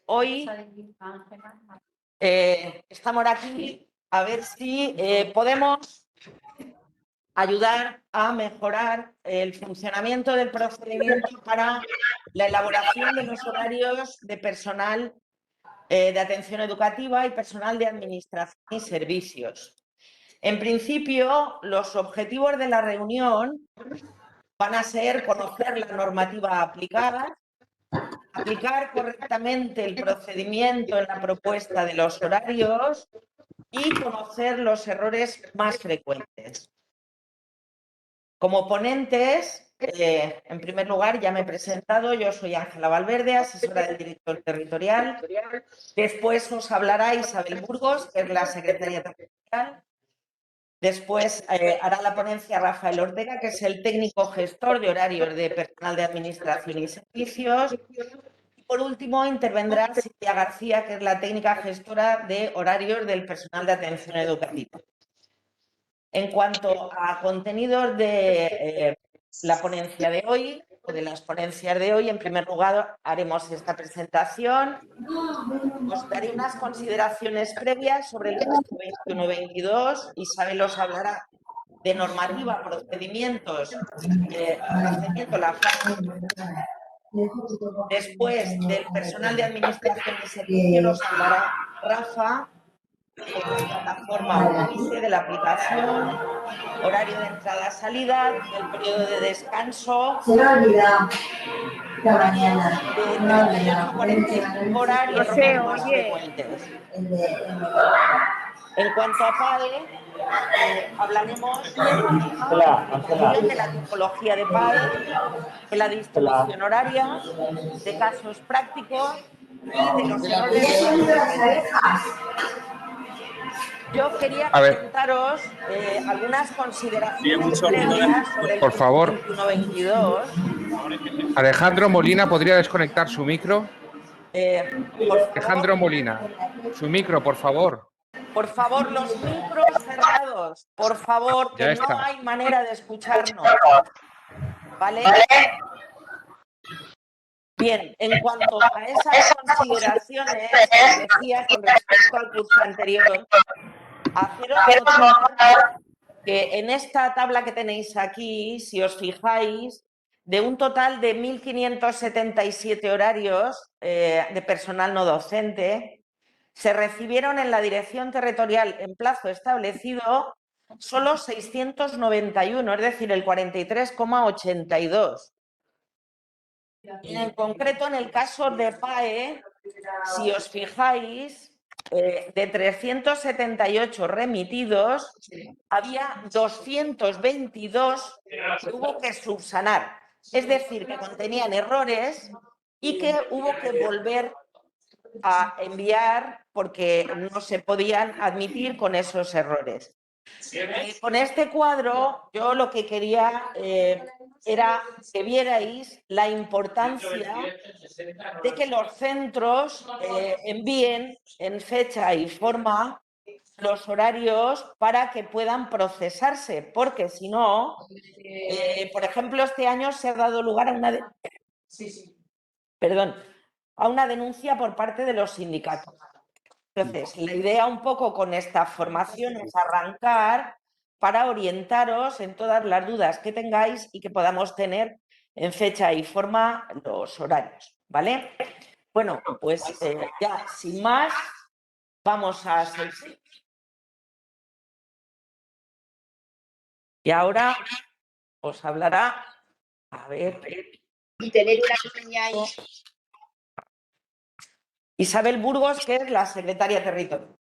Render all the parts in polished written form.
hoy estamos aquí a ver si podemos ayudar a mejorar el funcionamiento del procedimiento para la elaboración de los horarios de personal de atención educativa y personal de administración y servicios. En principio, los objetivos de la reunión van a ser conocer la normativa aplicada, aplicar correctamente el procedimiento en la propuesta de los horarios y conocer los errores más frecuentes. Como ponentes, en primer lugar, ya me he presentado, yo soy Ángela Valverde, asesora del director territorial. Después os hablará Isabel Burgos, que es la secretaria territorial. Después hará la ponencia Rafael Ortega, que es el técnico gestor de horarios de personal de administración y servicios. Y por último intervendrá Silvia García, que es la técnica gestora de horarios del personal de atención educativa. En cuanto a contenidos de la ponencia de hoy, o de las ponencias de hoy, en primer lugar haremos esta presentación. Os daré unas consideraciones previas sobre el curso 21-22. Isabel os hablará de normativa, procedimientos, la fase. Después del personal de administración y servicios nos hablará Rafa de la plataforma UNICE, de la aplicación, horario de entrada-salida, del periodo de descanso. Se me olvida esta Horarios mañana. de No, 38 a 45 horas y errores más frecuentes. En cuanto a PAE, hablaremos de la explicación de la tipología de PAE, de la distribución horaria, de casos prácticos y de los errores más frecuentes. Yo quería comentaros algunas consideraciones previas sobre el curso 21-22. Alejandro Molina, ¿podría desconectar su micro? Por favor, Alejandro Molina, su micro, por favor. Por favor, los micros cerrados. Por favor, que no hay manera de escucharnos. ¿Vale? Bien, en cuanto a esas consideraciones, decía con respecto al curso anterior, haceros notar que en esta tabla que tenéis aquí, si os fijáis, de un total de 1.577 horarios de personal no docente, se recibieron en la dirección territorial en plazo establecido solo 691, es decir, el 43,82. En concreto, en el caso de PAE, si os fijáis, de 378 remitidos, había 222 que hubo que subsanar. Es decir, que contenían errores y que hubo que volver a enviar porque no se podían admitir con esos errores. Con este cuadro yo lo que quería era que vierais la importancia de que los centros envíen en fecha y forma los horarios para que puedan procesarse, porque si no, por ejemplo, este año se ha dado lugar a una denuncia por parte de los sindicatos. Entonces, la idea un poco con esta formación es arrancar para orientaros en todas las dudas que tengáis y que podamos tener en fecha y forma los horarios, ¿vale? Bueno, pues ya sin más, vamos a seguir. Y ahora os hablará, a ver... Y tener una niña ahí. Isabel Burgos, que es la secretaria territorial.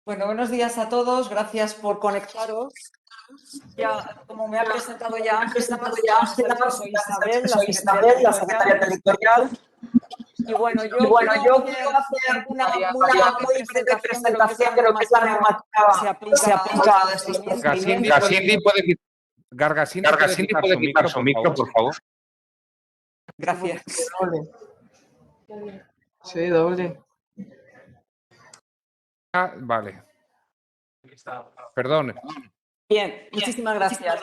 Bueno, buenos días a todos, gracias por conectaros. Ya, como me ha presentado ya Ángela, soy Isabel, la secretaria territorial. Y bueno, yo quiero hacer una muy breve presentación de lo que es la normativa que se aplica a estos procedimientos. Gargasini puede quitar su micro, por favor. Gracias. Sí, doble. Vale. Perdón. Bien, muchísimas gracias.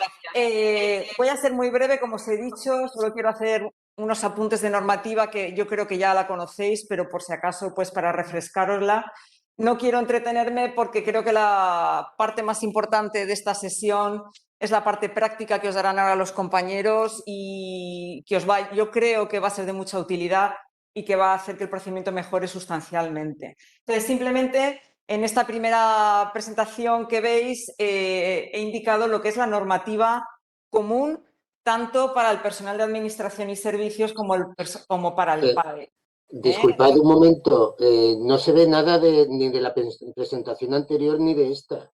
Voy a ser muy breve, como os he dicho, solo quiero hacer unos apuntes de normativa que yo creo que ya la conocéis, pero por si acaso, pues para refrescarosla. No quiero entretenerme porque creo que la parte más importante de esta sesión es la parte práctica que os darán ahora los compañeros y que yo creo que va a ser de mucha utilidad y que va a hacer que el procedimiento mejore sustancialmente. Entonces, simplemente en esta primera presentación que veis he indicado lo que es la normativa común tanto para el personal de administración y servicios como para el PAE. Disculpad un momento, no se ve nada ni de la presentación anterior ni de esta.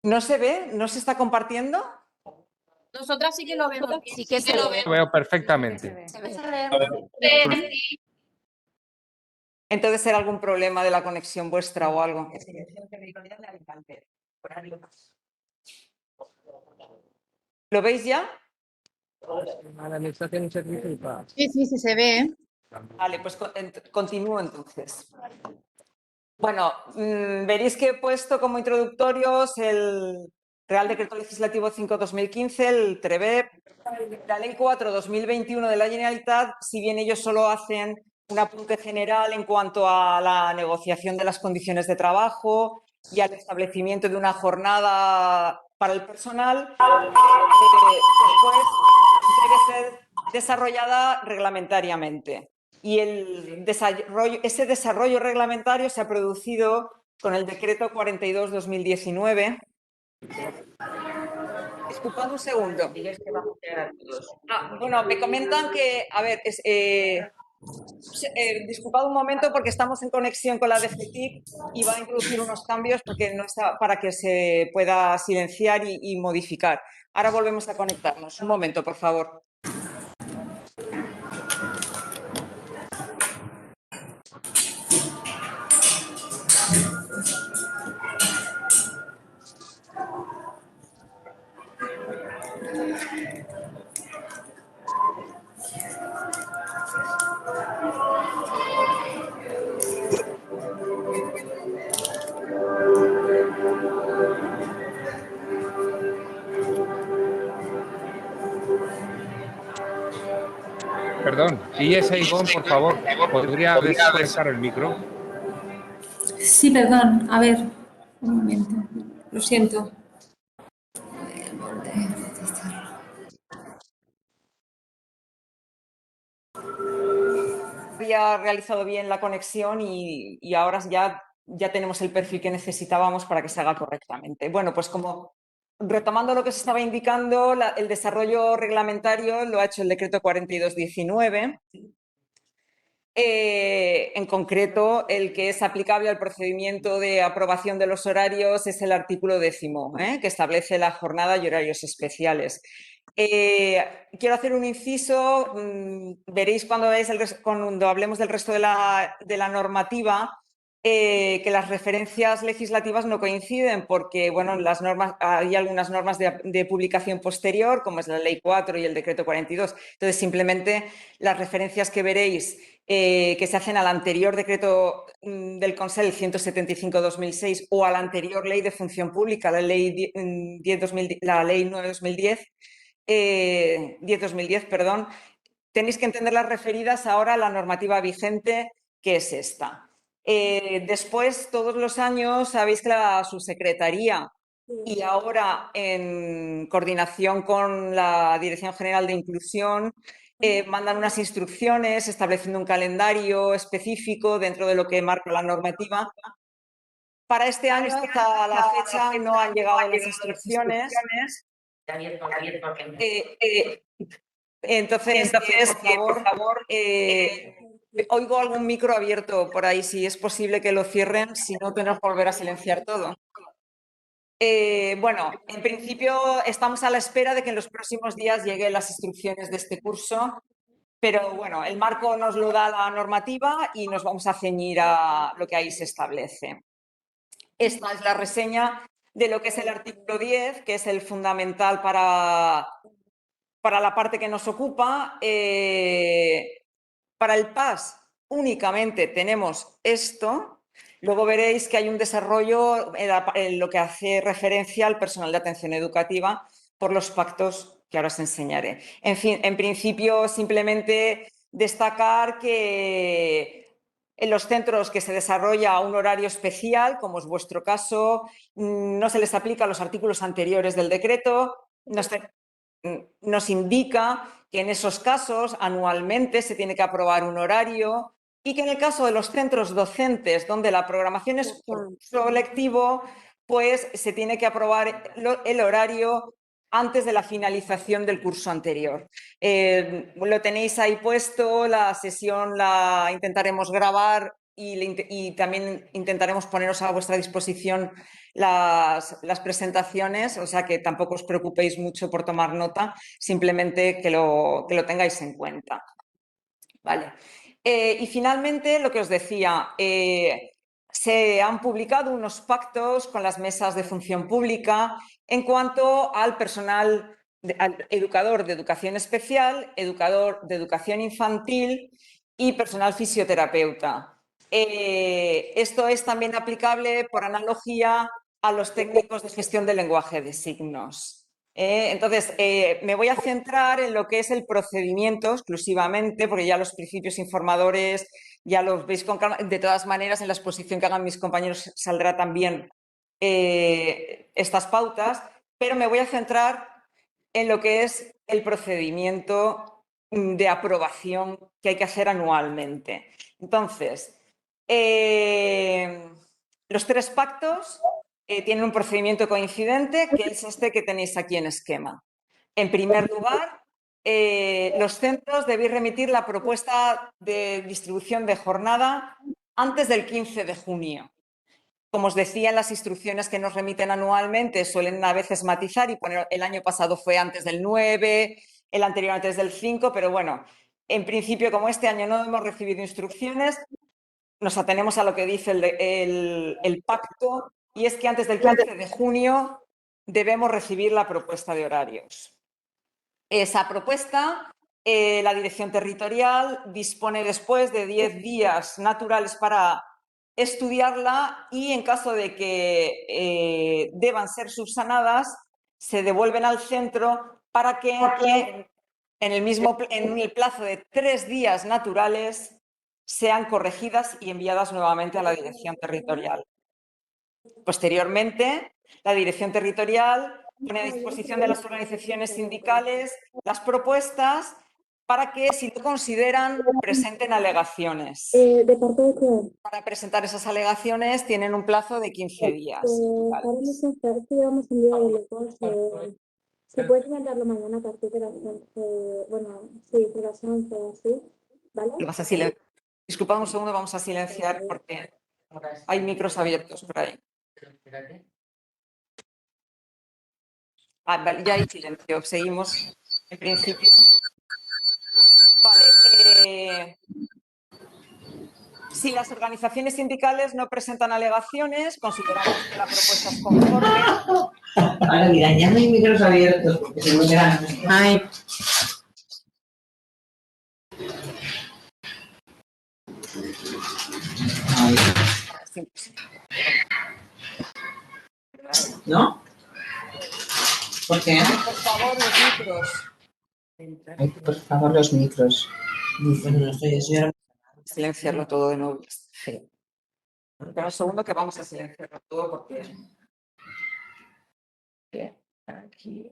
¿No se ve? ¿No se está compartiendo? Nosotras sí que lo vemos. Sí que se ve. Lo veo perfectamente. Entonces será algún problema de la conexión vuestra o algo. ¿Lo veis ya? Sí, se ve. Vale, pues continúo entonces. Bueno, veréis que he puesto como introductorios el Real Decreto Legislativo 5/2015, el TREBEP, la Ley 4/2021 de la Generalitat, si bien ellos solo hacen un apunte general en cuanto a la negociación de las condiciones de trabajo y al establecimiento de una jornada para el personal, después debe ser desarrollada reglamentariamente. Y ese desarrollo reglamentario se ha producido con el Decreto 42/2019. Disculpad un segundo. Bueno, me comentan que, a ver, disculpad un momento porque estamos en conexión con la DGTIC y va a introducir unos cambios porque no está, para que se pueda silenciar y modificar. Ahora volvemos a conectarnos. Un momento, por favor. Perdón, Illesa Igón, por favor, ¿podría desconectar el micro? Sí, perdón. A ver, un momento. Lo siento. Había realizado bien la conexión y ahora ya tenemos el perfil que necesitábamos para que se haga correctamente. Bueno, pues como retomando lo que se estaba indicando, el desarrollo reglamentario lo ha hecho el decreto 42/19. En concreto, el que es aplicable al procedimiento de aprobación de los horarios es el artículo 10, que establece la jornada y horarios especiales. Quiero hacer un inciso, veréis cuando hablemos del resto de la normativa, que las referencias legislativas no coinciden porque bueno, hay algunas normas de publicación posterior, como es la Ley 4 y el Decreto 42. Entonces, simplemente las referencias que veréis que se hacen al anterior decreto del Consell 175/2006 o a la anterior Ley de Función Pública, la Ley 9/2010, 10/2010, perdón, tenéis que entender las referidas ahora a la normativa vigente, que es esta. Después, todos los años, sabéis que la subsecretaría y ahora en coordinación con la Dirección General de Inclusión mandan unas instrucciones estableciendo un calendario específico dentro de lo que marca la normativa. Para este año, hasta la fecha, no han llegado las instrucciones. Entonces, por favor, oigo algún micro abierto por ahí, si es posible que lo cierren, si no tenemos que volver a silenciar todo. Bueno, en principio estamos a la espera de que en los próximos días lleguen las instrucciones de este curso, pero bueno, el marco nos lo da la normativa y nos vamos a ceñir a lo que ahí se establece. Esta es la reseña de lo que es el artículo 10, que es el fundamental para la parte que nos ocupa. Para el PAS únicamente tenemos esto. Luego veréis que hay un desarrollo en lo que hace referencia al personal de atención educativa por los pactos que ahora os enseñaré. En fin, en principio, simplemente destacar que en los centros que se desarrolla un horario especial, como es vuestro caso, no se les aplica los artículos anteriores del decreto. Nos indica que en esos casos anualmente se tiene que aprobar un horario y que en el caso de los centros docentes donde la programación es por uso lectivo, pues se tiene que aprobar el horario antes de la finalización del curso anterior. Lo tenéis ahí puesto, la sesión la intentaremos grabar y también intentaremos poneros a vuestra disposición las presentaciones, o sea que tampoco os preocupéis mucho por tomar nota, simplemente que lo tengáis en cuenta. Vale. Y finalmente, lo que os decía, se han publicado unos pactos con las mesas de función pública en cuanto al personal, al educador de educación especial, educador de educación infantil y personal fisioterapeuta. Esto es también aplicable por analogía a los técnicos de gestión del lenguaje de signos. Entonces, me voy a centrar en lo que es el procedimiento exclusivamente, porque ya los principios informadores ya los veis con calma. De todas maneras, en la exposición que hagan mis compañeros saldrá también estas pautas, pero me voy a centrar en lo que es el procedimiento de aprobación que hay que hacer anualmente. Entonces, los 3 pactos tienen un procedimiento coincidente, que es este que tenéis aquí en esquema. En primer lugar, los centros debéis remitir la propuesta de distribución de jornada antes del 15 de junio. Como os decía, en las instrucciones que nos remiten anualmente suelen a veces matizar y poner el año pasado fue antes del 9, el anterior antes del 5, pero bueno, en principio, como este año no hemos recibido instrucciones, nos atenemos a lo que dice el pacto, y es que antes del 15 de junio debemos recibir la propuesta de horarios. Esa propuesta, la dirección territorial dispone después de 10 días naturales para estudiarla y en caso de que deban ser subsanadas, se devuelven al centro para que en el plazo de 3 días naturales sean corregidas y enviadas nuevamente a la dirección territorial. Posteriormente, la dirección territorial pone a disposición de las organizaciones sindicales las propuestas para que, si lo consideran, presenten alegaciones. ¿De parte de qué? Para presentar esas alegaciones tienen un plazo de 15 días. Ahora mismo llevamos un día de locos. Si puedes mandarlo mañana a partir de las 11, bueno, sí, de las 11 o así, ¿vale? Disculpad un segundo, vamos a silenciar porque hay micros abiertos por ahí. Vale, ya hay silencio, seguimos en principio. Vale, si las organizaciones sindicales no presentan alegaciones, consideramos que la propuesta es conforme. Ahora mira, ya no hay micros abiertos porque se me quedan. Ay. ¿No? ¿Por qué? Por favor, los micros. Ay, por favor, los micros. Bueno, no estoy eso. Silenciarlo todo de nuevo. Sí. Espera un segundo que vamos a silenciarlo todo porque... Aquí.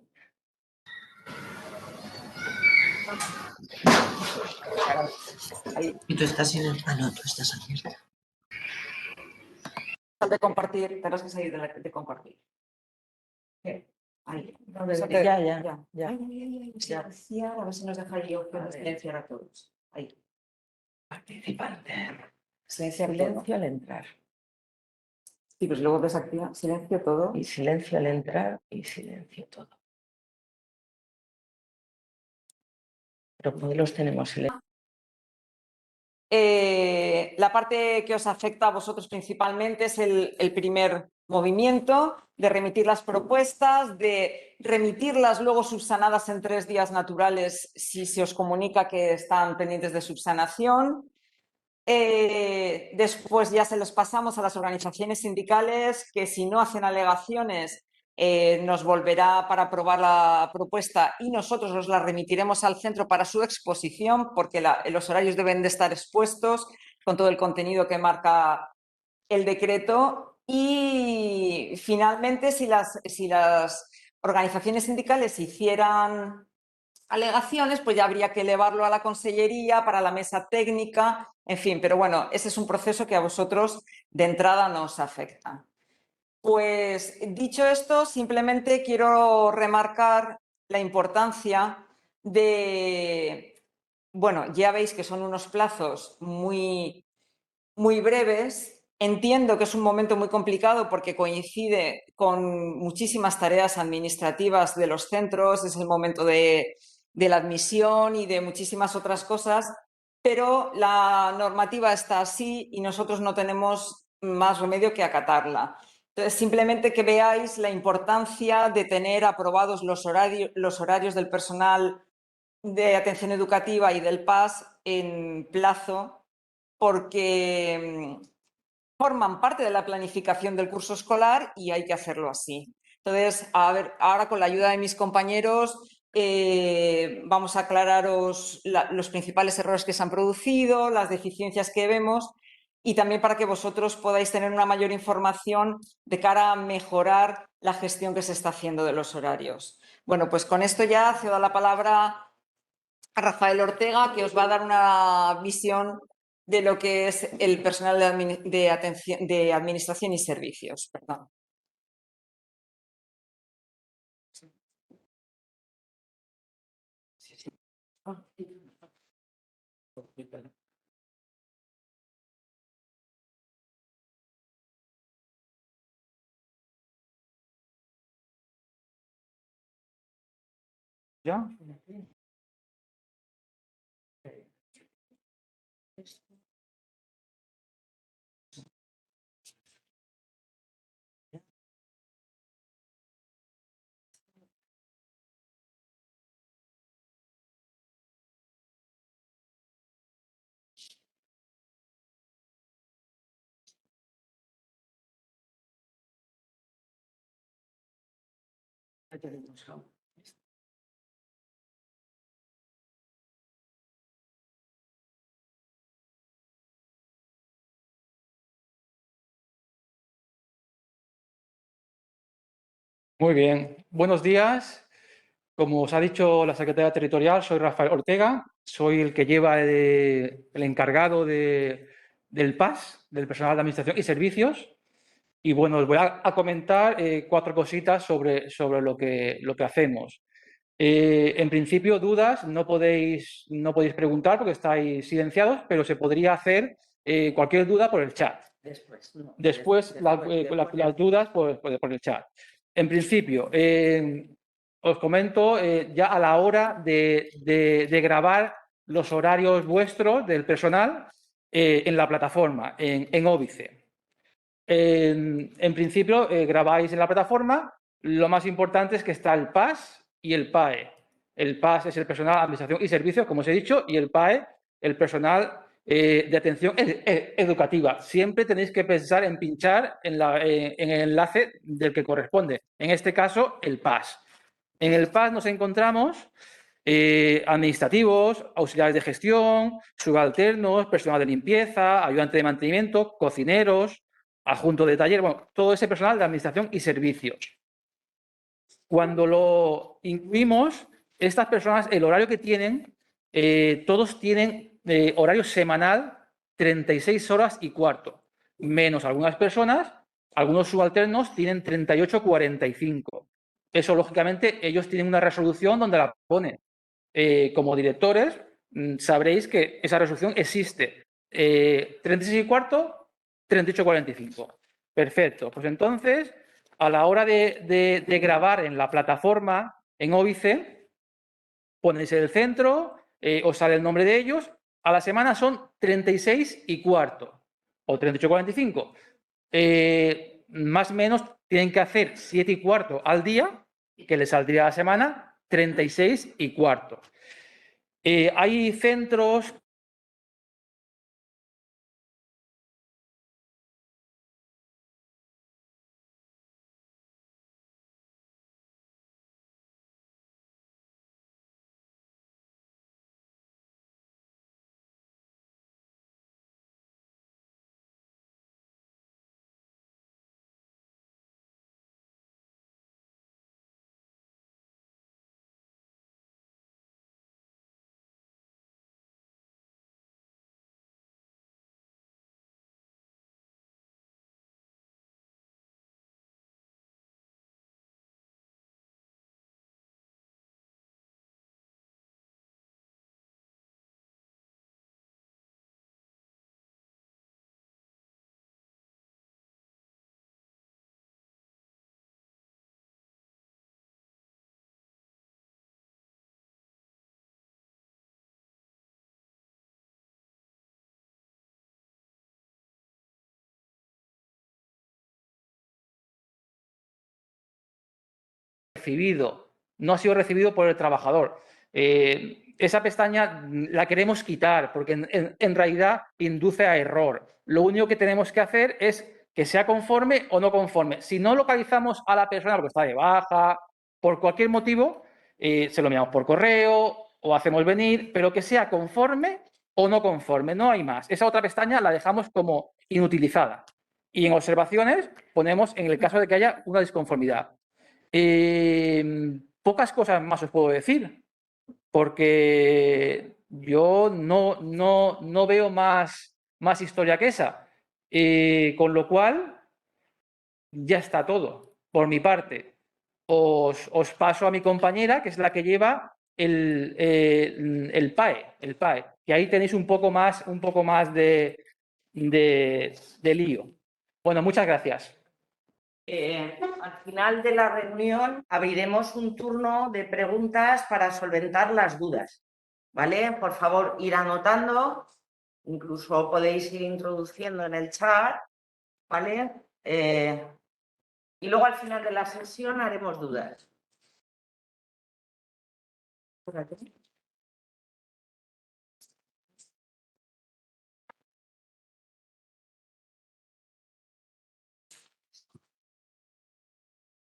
Ahí. Y tú estás en el... Ah, no, tú estás abierta. De compartir, tendrás que salir de compartir. Ahí. Ya. Silenciar, a ver si nos deja ahí silenciar a todos. Ahí. Participante. Silenciar Silencio al entrar. Sí, pues luego desactiva, silencio todo. Y silencio al entrar y silencio todo. Pero modelos tenemos silencio. La parte que os afecta a vosotros principalmente es el primer movimiento de remitir las propuestas, de remitirlas luego subsanadas en 3 días naturales si se os comunica que están pendientes de subsanación. Después ya se los pasamos a las organizaciones sindicales que si no hacen alegaciones nos volverá para aprobar la propuesta y nosotros os la remitiremos al centro para su exposición porque los horarios deben de estar expuestos con todo el contenido que marca el decreto. Y finalmente, si las organizaciones sindicales hicieran alegaciones, pues ya habría que elevarlo a la consellería para la mesa técnica, en fin, pero bueno, ese es un proceso que a vosotros de entrada no os afecta. Pues dicho esto, simplemente quiero remarcar la importancia de, bueno, ya veis que son unos plazos muy breves. Entiendo que es un momento muy complicado porque coincide con muchísimas tareas administrativas de los centros, es el momento de la admisión y de muchísimas otras cosas, pero la normativa está así y nosotros no tenemos más remedio que acatarla. Entonces, simplemente que veáis la importancia de tener aprobados los horarios del personal de atención educativa y del PAS en plazo, porque forman parte de la planificación del curso escolar y hay que hacerlo así. Entonces, a ver, ahora con la ayuda de mis compañeros vamos a aclararos los principales errores que se han producido, las deficiencias que vemos y también para que vosotros podáis tener una mayor información de cara a mejorar la gestión que se está haciendo de los horarios. Bueno, pues con esto ya cedo la palabra a Rafael Ortega, que os va a dar una visión de lo que es el personal de administración y servicios. Perdón. ¿Ya? Muy bien. Buenos días. Como os ha dicho la secretaria territorial, soy Rafael Ortega. Soy el que lleva el encargado del PAS, del personal de administración y servicios. Y bueno, os voy a comentar 4 cositas sobre lo que hacemos. En principio, dudas no podéis preguntar porque estáis silenciados, pero se podría hacer cualquier duda por el chat. Después las dudas por el chat. En principio, os comento ya a la hora de grabar los horarios vuestros del personal en la plataforma, en Óbice. En principio, grabáis en la plataforma. Lo más importante es que está el PAS y el PAE. El PAS es el personal de administración y servicios, como os he dicho, y el PAE, el personal de atención educativa. Siempre tenéis que pensar en pinchar en el enlace del que corresponde. En este caso, el PAS. En el PAS nos encontramos administrativos, auxiliares de gestión, subalternos, personal de limpieza, ayudante de mantenimiento, cocineros, adjunto de taller, bueno, todo ese personal de administración y servicios. Cuando lo incluimos, estas personas, el horario que tienen, todos tienen horario semanal 36 horas y cuarto, menos algunas personas, algunos subalternos tienen 38,45. Eso, lógicamente, ellos tienen una resolución donde la ponen. Como directores, sabréis que esa resolución existe. 36 y cuarto, 38,45. Perfecto. Pues entonces, a la hora de grabar en la plataforma, en Óbice, ponéis el centro, os sale el nombre de ellos. A la semana son 36 y cuarto o 38,45. Más o menos tienen que hacer 7 y cuarto al día, que les saldría a la semana 36 y cuarto. Hay centros recibido, no ha sido recibido por el trabajador. Esa pestaña la queremos quitar porque en realidad induce a error. Lo único que tenemos que hacer es que sea conforme o no conforme. Si no localizamos a la persona porque está de baja, por cualquier motivo, se lo enviamos por correo o hacemos venir, pero que sea conforme o no conforme, no hay más. Esa otra pestaña la dejamos como inutilizada. Y en observaciones ponemos en el caso de que haya una disconformidad. Pocas cosas más os puedo decir, porque yo no veo más historia que esa. Con lo cual, ya está todo. Por mi parte, os paso a mi compañera, que es la que lleva el PAE, que ahí tenéis un poco más de lío. Bueno, muchas gracias. Al final de la reunión abriremos un turno de preguntas para solventar las dudas, ¿vale? Por favor, ir anotando, incluso podéis ir introduciendo en el chat, ¿vale? Y luego al final de la sesión haremos dudas.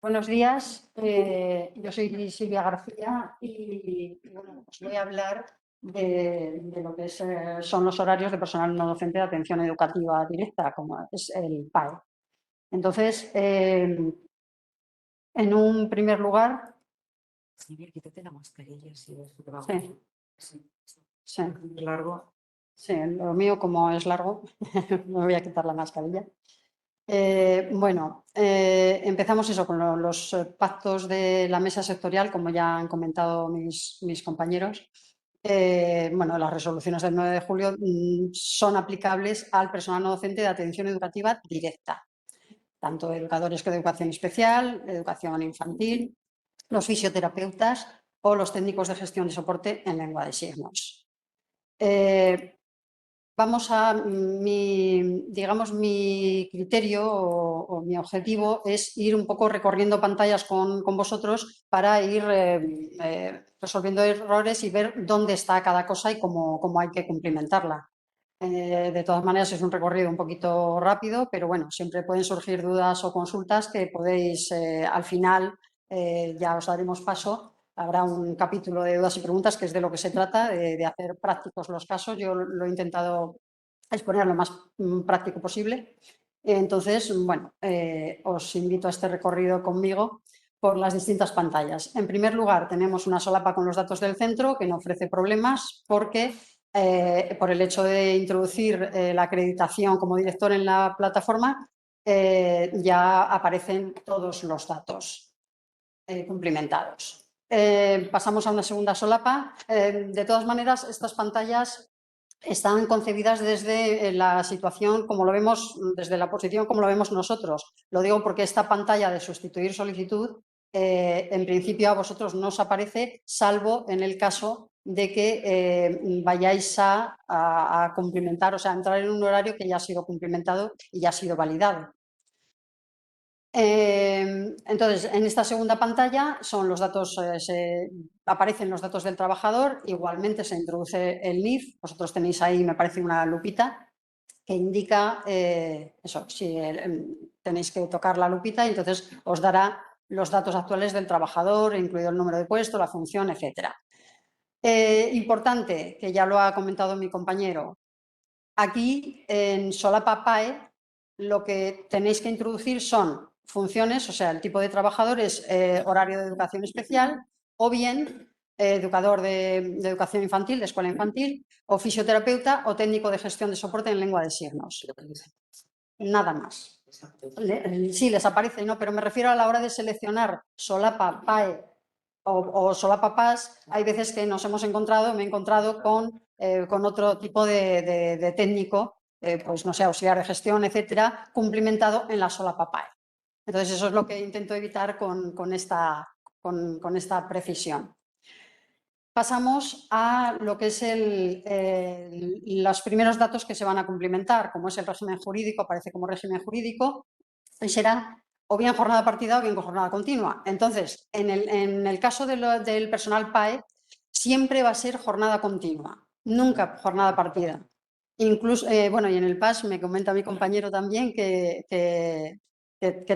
Buenos días, yo soy Silvia García y bueno, os voy a hablar de lo que son los horarios de personal no docente de atención educativa directa, como es el PAE. Entonces, en un primer lugar... Quítate la mascarilla si ves que va. Sí. Largo. Sí, lo mío como es largo, me voy a quitar la mascarilla. Empezamos eso con los pactos de la mesa sectorial, como ya han comentado mis compañeros. Las resoluciones del 9 de julio son aplicables al personal no docente de atención educativa directa, tanto educadores de educación especial, educación infantil, los fisioterapeutas o los técnicos de gestión de soporte en lengua de signos. Vamos a mi criterio o mi objetivo es ir un poco recorriendo pantallas con vosotros para ir resolviendo errores y ver dónde está cada cosa y cómo hay que cumplimentarla. De todas maneras es un recorrido un poquito rápido, pero bueno, siempre pueden surgir dudas o consultas que podéis al final, ya os daremos paso. Habrá un capítulo de dudas y preguntas que es de lo que se trata, de hacer prácticos los casos. Yo lo he intentado exponer lo más práctico posible. Entonces, os invito a este recorrido conmigo por las distintas pantallas. En primer lugar, tenemos una solapa con los datos del centro que no ofrece problemas porque por el hecho de introducir la acreditación como director en la plataforma, ya aparecen todos los datos cumplimentados. Pasamos a una segunda solapa. De todas maneras, estas pantallas están concebidas desde la situación, como lo vemos, desde la posición como lo vemos nosotros. Lo digo porque esta pantalla de sustituir solicitud, en principio a vosotros no os aparece, salvo en el caso de que vayáis a cumplimentar, o sea, a entrar en un horario que ya ha sido cumplimentado y ya ha sido validado. Entonces, en esta segunda pantalla son los datos, aparecen los datos del trabajador, igualmente se introduce el NIF, vosotros tenéis ahí, me parece, una lupita que indica eso, si tenéis que tocar la lupita y entonces os dará los datos actuales del trabajador, incluido el número de puesto, la función, etc. Importante, que ya lo ha comentado mi compañero, aquí en solapa PAE lo que tenéis que introducir son funciones, o sea, el tipo de trabajador es horario de educación especial o bien educador de educación infantil, de escuela infantil, o fisioterapeuta o técnico de gestión de soporte en lengua de signos. Nada más. Sí, les aparece, ¿no? Pero me refiero a la hora de seleccionar solapa PAE o solapa PAS, hay veces que nos hemos encontrado, me he encontrado con otro tipo de técnico, pues no sé, auxiliar de gestión, etcétera, cumplimentado en la solapa PAE. Entonces, eso es lo que intento evitar con esta precisión. Pasamos a lo que es los primeros datos que se van a cumplimentar, como es el régimen jurídico, aparece como régimen jurídico, y será o bien jornada partida o bien con jornada continua. Entonces, en el caso del personal PAE, siempre va a ser jornada continua, nunca jornada partida. Incluso, bueno, y en el PAS me comenta mi compañero también que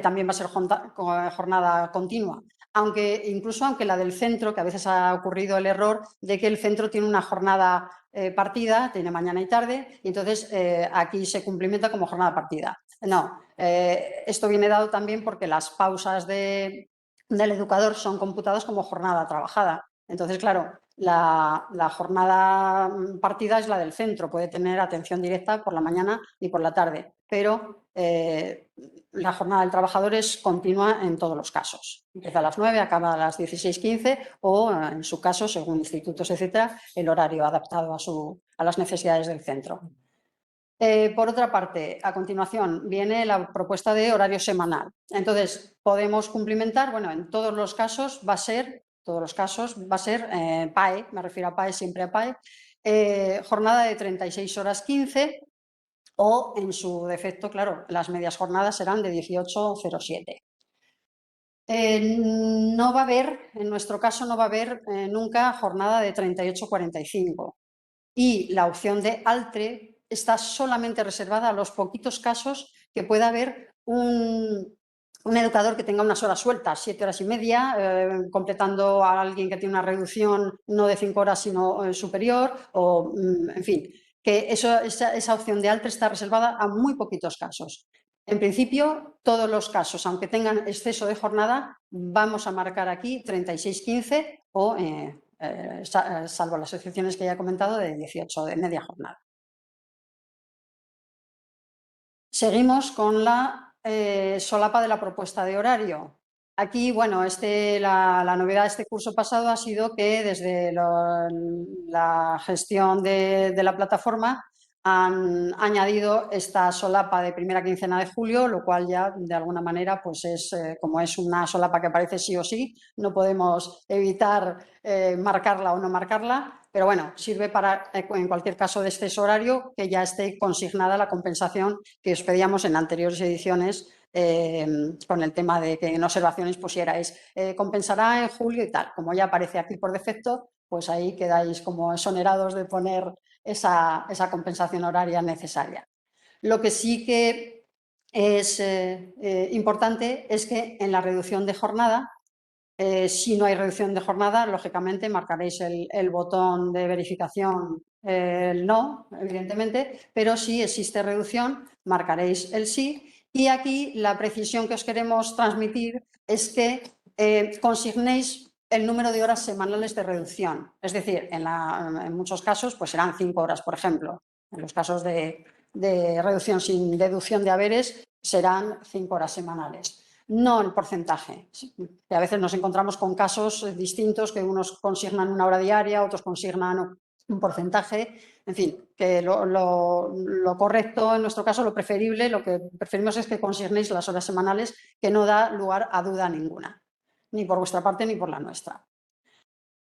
también va a ser jornada continua. Incluso aunque la del centro, que a veces ha ocurrido el error de que el centro tiene una jornada partida, tiene mañana y tarde, y entonces aquí se cumplimenta como jornada partida. No, esto viene dado también porque las pausas del educador son computadas como jornada trabajada. Entonces, claro, la jornada partida es la del centro, puede tener atención directa por la mañana y por la tarde, pero la jornada del trabajador es continua en todos los casos. Empieza a las 9, acaba a las 16:15 o, en su caso, según institutos, etcétera, el horario adaptado a las necesidades del centro. Por otra parte, a continuación viene la propuesta de horario semanal. Entonces, podemos cumplimentar, bueno, en todos los casos va a ser PAE, me refiero a PAE, siempre a PAE, jornada de 36 horas 15 o, en su defecto, claro, las medias jornadas serán de 18:07. No va a haber, en nuestro caso, no va a haber nunca jornada de 38:45 y la opción de ALTRE está solamente reservada a los poquitos casos que pueda haber un educador que tenga unas horas sueltas, 7 horas y media, completando a alguien que tiene una reducción no de 5 horas sino superior, o en fin, que esa opción de ALTRE está reservada a muy poquitos casos. En principio, todos los casos, aunque tengan exceso de jornada, vamos a marcar aquí 36:15 o, salvo las excepciones que ya he comentado, de 18, de media jornada. Seguimos con la solapa de la propuesta de horario. Aquí, bueno, la novedad de este curso pasado ha sido que desde la gestión de la plataforma han añadido esta solapa de primera quincena de julio, lo cual ya de alguna manera, pues como es una solapa que aparece sí o sí, no podemos evitar marcarla o no marcarla, pero bueno, sirve para, en cualquier caso de este horario, que ya esté consignada la compensación que os pedíamos en anteriores ediciones con el tema de que en observaciones pusierais compensará en julio y tal. Como ya aparece aquí por defecto, pues ahí quedáis como exonerados de poner esa compensación horaria necesaria. Lo que sí que es importante es que en la reducción de jornada, si no hay reducción de jornada, lógicamente marcaréis el botón de verificación, el no, evidentemente, pero si existe reducción, marcaréis el sí. Y aquí la precisión que os queremos transmitir es que consignéis el número de horas semanales de reducción. Es decir, en muchos casos pues serán 5 horas, por ejemplo. En los casos de reducción sin deducción de haberes serán 5 horas semanales. No el porcentaje, que a veces nos encontramos con casos distintos, que unos consignan una hora diaria, otros consignan un porcentaje. En fin, que lo correcto en nuestro caso, lo preferible, lo que preferimos es que consignéis las horas semanales, que no da lugar a duda ninguna, ni por vuestra parte ni por la nuestra.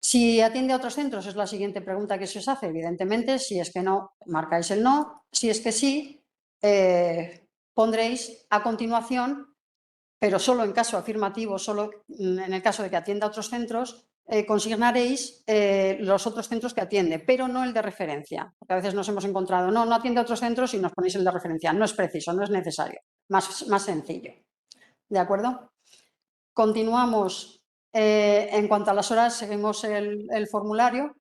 Si atiende a otros centros, es la siguiente pregunta que se os hace. Evidentemente, si es que no, marcáis el no. Si es que sí, pondréis a continuación, pero solo en caso afirmativo, solo en el caso de que atienda a otros centros, consignaréis los otros centros que atiende, pero no el de referencia. Porque a veces nos hemos encontrado, no atiende a otros centros y nos ponéis el de referencia. No es preciso, no es necesario. Más sencillo. ¿De acuerdo? Continuamos. En cuanto a las horas, seguimos el formulario.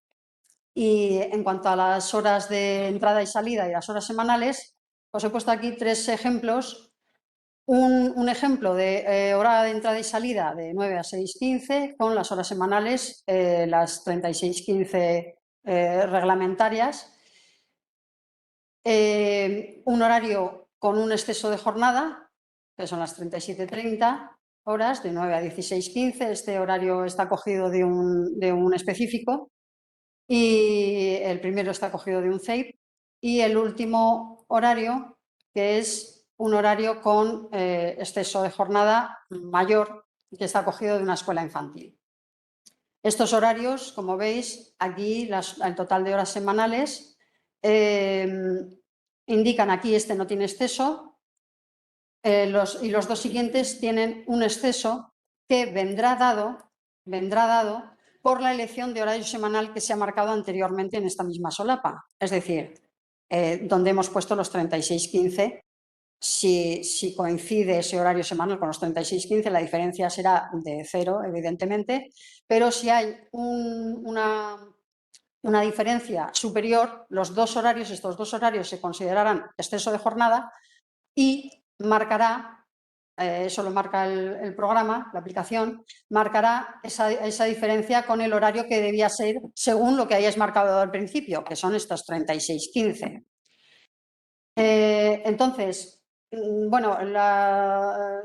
Y en cuanto a las horas de entrada y salida y las horas semanales, os he puesto aquí 3 ejemplos. Un ejemplo de hora de entrada y salida de 9 a 6:15 con las horas semanales, las 36:15 reglamentarias. Un horario con un exceso de jornada, que son las 37:30 horas, de 9 a 16:15. Este horario está cogido de un específico y el primero está cogido de un CEIP. Y el último horario, que es un horario con exceso de jornada mayor, que está cogido de una escuela infantil. Estos horarios, como veis, aquí el total de horas semanales indican aquí, este no tiene exceso, y los dos siguientes tienen un exceso que vendrá dado por la elección de horario semanal que se ha marcado anteriormente en esta misma solapa. Es decir, donde hemos puesto los 36.15. Si coincide ese horario semanal con los 36.15, la diferencia será de 0, evidentemente, pero si hay una diferencia superior, estos dos horarios se considerarán exceso de jornada y marcará, eso lo marca el programa, la aplicación, marcará esa diferencia con el horario que debía ser según lo que hayáis marcado al principio, que son estos 36.15. Entonces, bueno, la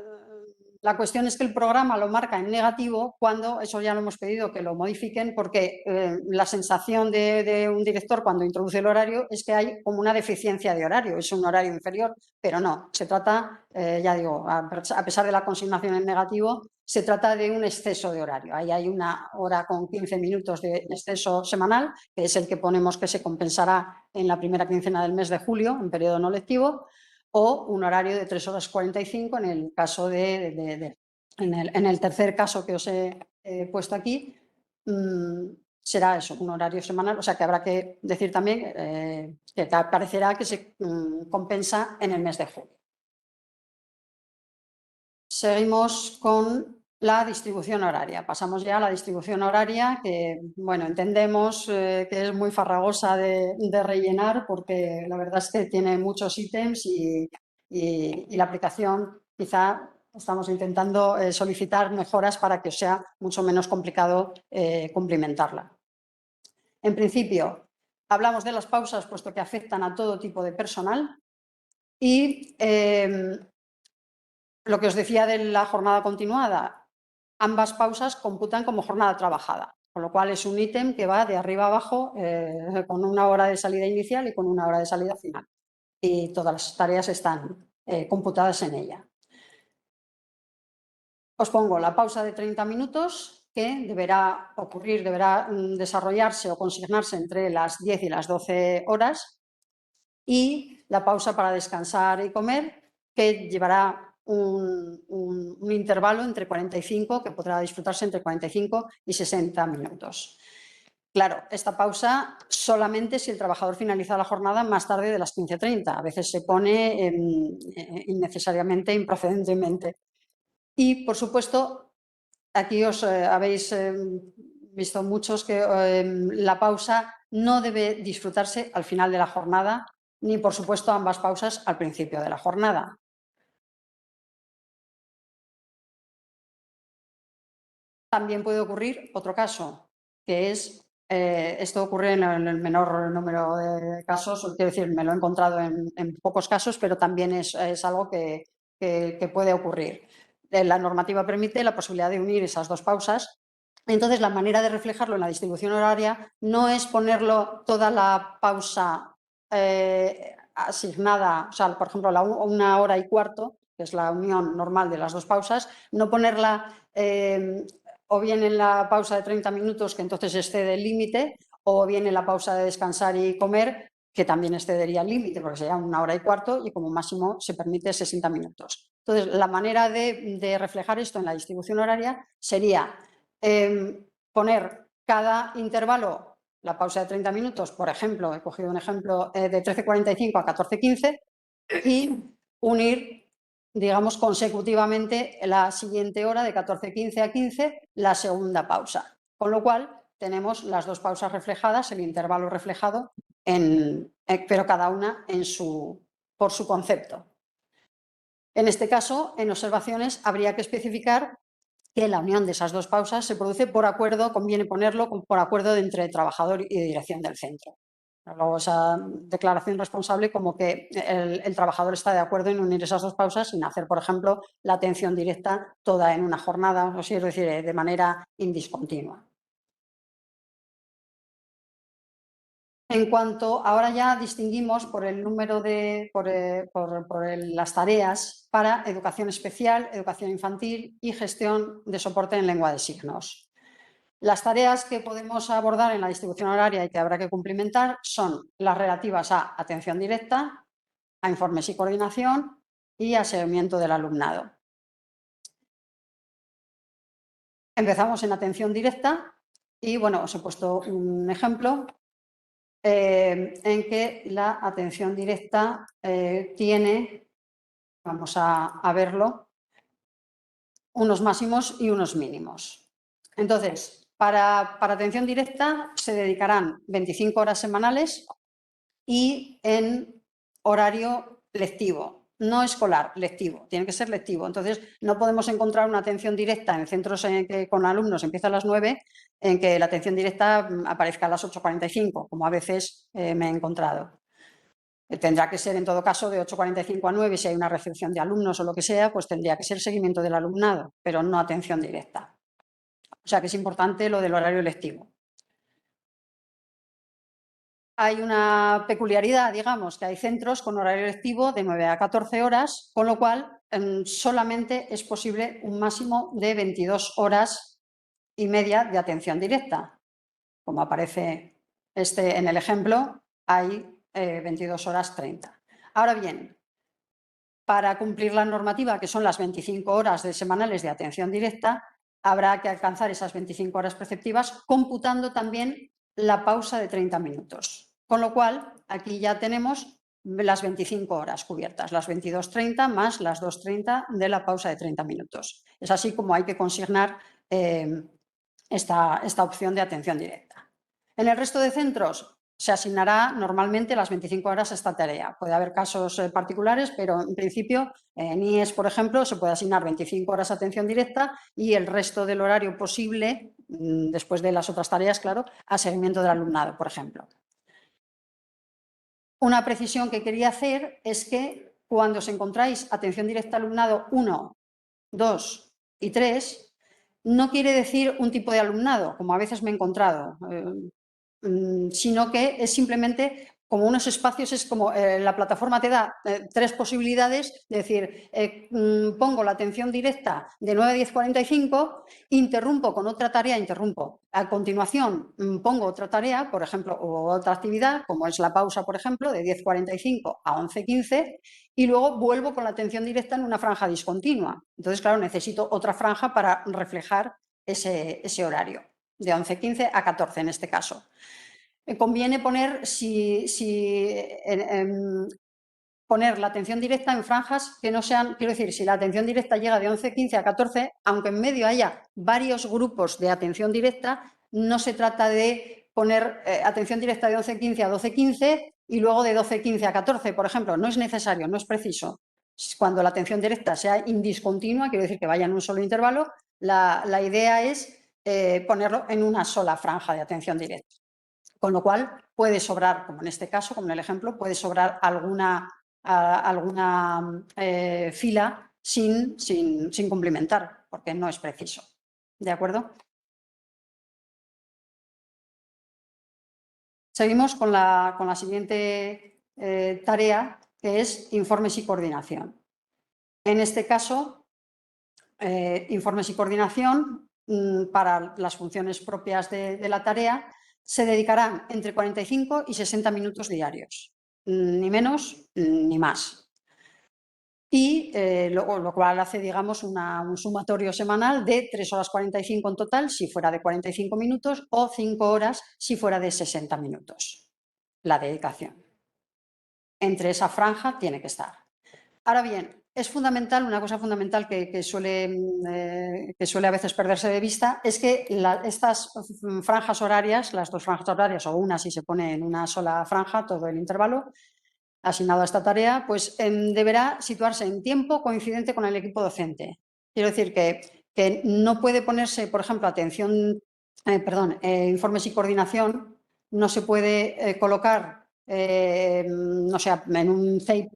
cuestión es que el programa lo marca en negativo cuando, eso ya lo hemos pedido que lo modifiquen, porque la sensación de un director cuando introduce el horario es que hay como una deficiencia de horario, es un horario inferior, pero no, se trata, ya digo, a pesar de la consignación en negativo, se trata de un exceso de horario. Ahí hay 1 hora con 15 minutos de exceso semanal, que es el que ponemos que se compensará en la primera quincena del mes de julio, en periodo no lectivo, o un horario de 3 horas 45 en el caso en el tercer caso que os he puesto aquí, será eso, un horario semanal, o sea que habrá que decir también que parecerá que se compensa en el mes de julio. Seguimos con la distribución horaria. Pasamos ya a la distribución horaria, que bueno, entendemos que es muy farragosa de rellenar, porque la verdad es que tiene muchos ítems y la aplicación quizá estamos intentando solicitar mejoras para que os sea mucho menos complicado cumplimentarla. En principio, hablamos de las pausas, puesto que afectan a todo tipo de personal, y lo que os decía de la jornada continuada, ambas pausas computan como jornada trabajada, con lo cual es un ítem que va de arriba a abajo con 1 hora de salida inicial y con 1 hora de salida final. Y todas las tareas están computadas en ella. Os pongo la pausa de 30 minutos que deberá desarrollarse o consignarse entre las 10 y las 12 horas, y la pausa para descansar y comer, que llevará un intervalo entre 45, que podrá disfrutarse entre 45 y 60 minutos. Claro, esta pausa solamente si el trabajador finaliza la jornada más tarde de las 15:30. A veces se pone innecesariamente, improcedentemente. Y, por supuesto, aquí os habéis visto muchos que la pausa no debe disfrutarse al final de la jornada, ni, por supuesto, ambas pausas al principio de la jornada. También puede ocurrir otro caso, que es, esto ocurre en el menor número de casos, quiero decir, me lo he encontrado en pocos casos, pero también es algo que puede ocurrir. La normativa permite la posibilidad de unir esas dos pausas. Entonces, la manera de reflejarlo en la distribución horaria no es ponerlo toda la pausa asignada, o sea, por ejemplo, 1 hora y cuarto, que es la unión normal de las dos pausas, no ponerla o bien en la pausa de 30 minutos, que entonces excede el límite, o bien en la pausa de descansar y comer, que también excedería el límite, porque sería 1 hora y cuarto y como máximo se permite 60 minutos. Entonces, la manera de reflejar esto en la distribución horaria sería poner cada intervalo, la pausa de 30 minutos, por ejemplo, he cogido un ejemplo de 13:45 a 14:15, y unir, digamos, consecutivamente la siguiente hora de 14:15 a 15, la segunda pausa. Con lo cual, tenemos las dos pausas reflejadas, el intervalo reflejado, pero cada una por su concepto. En este caso, en observaciones, habría que especificar que la unión de esas dos pausas se produce por acuerdo, conviene ponerlo por acuerdo entre trabajador y dirección del centro. Luego esa declaración responsable como que el trabajador está de acuerdo en unir esas dos pausas sin hacer, por ejemplo, la atención directa toda en una jornada, es decir, de manera indiscontinua. En cuanto, ahora ya distinguimos por el número las tareas para educación especial, educación infantil y gestión de soporte en lengua de signos. Las tareas que podemos abordar en la distribución horaria y que habrá que cumplimentar son las relativas a atención directa, a informes y coordinación, y a seguimiento del alumnado. Empezamos en atención directa y, bueno, os he puesto un ejemplo en que la atención directa tiene, vamos a verlo, unos máximos y unos mínimos. Entonces, para atención directa se dedicarán 25 horas semanales y en horario lectivo. No escolar, lectivo, tiene que ser lectivo. Entonces, no podemos encontrar una atención directa en centros en que con alumnos empieza a las 9, en que la atención directa aparezca a las 8:45, como a veces me he encontrado. Tendrá que ser, en todo caso, de 8:45 a 9, si hay una recepción de alumnos o lo que sea, pues tendría que ser seguimiento del alumnado, pero no atención directa. O sea que es importante lo del horario lectivo. Hay una peculiaridad, digamos, que hay centros con horario lectivo de 9 a 14 horas, con lo cual solamente es posible un máximo de 22 horas y media de atención directa. Como aparece en el ejemplo, hay 22 horas 30. Ahora bien, para cumplir la normativa, que son las 25 horas semanales de atención directa, habrá que alcanzar esas 25 horas preceptivas, computando también la pausa de 30 minutos. Con lo cual, aquí ya tenemos las 25 horas cubiertas, las 22:30 más las 2:30 de la pausa de 30 minutos. Es así como hay que consignar esta opción de atención directa. En el resto de centros se asignará normalmente las 25 horas a esta tarea. Puede haber casos particulares, pero en principio en IES, por ejemplo, se puede asignar 25 horas a atención directa y el resto del horario posible, después de las otras tareas, claro, a seguimiento del alumnado, por ejemplo. Una precisión que quería hacer es que cuando os encontráis atención directa alumnado 1, 2 y 3, no quiere decir un tipo de alumnado, como a veces me he encontrado, sino que es simplemente como unos espacios, es como la plataforma te da 3 posibilidades, de decir, pongo la atención directa de 9 a 10:45, interrumpo con otra tarea, a continuación pongo otra tarea, por ejemplo, o otra actividad, como es la pausa, por ejemplo, de 10:45 a 11:15, y luego vuelvo con la atención directa en una franja discontinua. Entonces, claro, necesito otra franja para reflejar ese horario, de 11:15 a 14 en este caso. Conviene poner, poner la atención directa en franjas que no sean, quiero decir, si la atención directa llega de 11:15 a 14, aunque en medio haya varios grupos de atención directa, no se trata de poner atención directa de 11:15 a 12:15 y luego de 12:15 a 14, por ejemplo. No es necesario, no es preciso. Cuando la atención directa sea indiscontinua, quiero decir que vaya en un solo intervalo, la idea es ponerlo en una sola franja de atención directa. Con lo cual puede sobrar, como en este caso, como en el ejemplo, puede sobrar alguna fila sin cumplimentar, porque no es preciso. ¿De acuerdo? Seguimos con la siguiente tarea, que es informes y coordinación. En este caso, informes y coordinación para las funciones propias de la tarea se dedicarán entre 45 y 60 minutos diarios, ni menos ni más. Y lo cual hace, digamos, un sumatorio semanal de 3 horas 45 en total, si fuera de 45 minutos, o 5 horas si fuera de 60 minutos, la dedicación. Entre esa franja tiene que estar. Ahora bien, es fundamental, una cosa fundamental que suele a veces perderse de vista, es que estas franjas horarias, las 2 franjas horarias o una si se pone en una sola franja, todo el intervalo asignado a esta tarea, pues deberá situarse en tiempo coincidente con el equipo docente. Quiero decir que no puede ponerse, por ejemplo, informes y coordinación, no se puede colocar no sé, en un CEIP,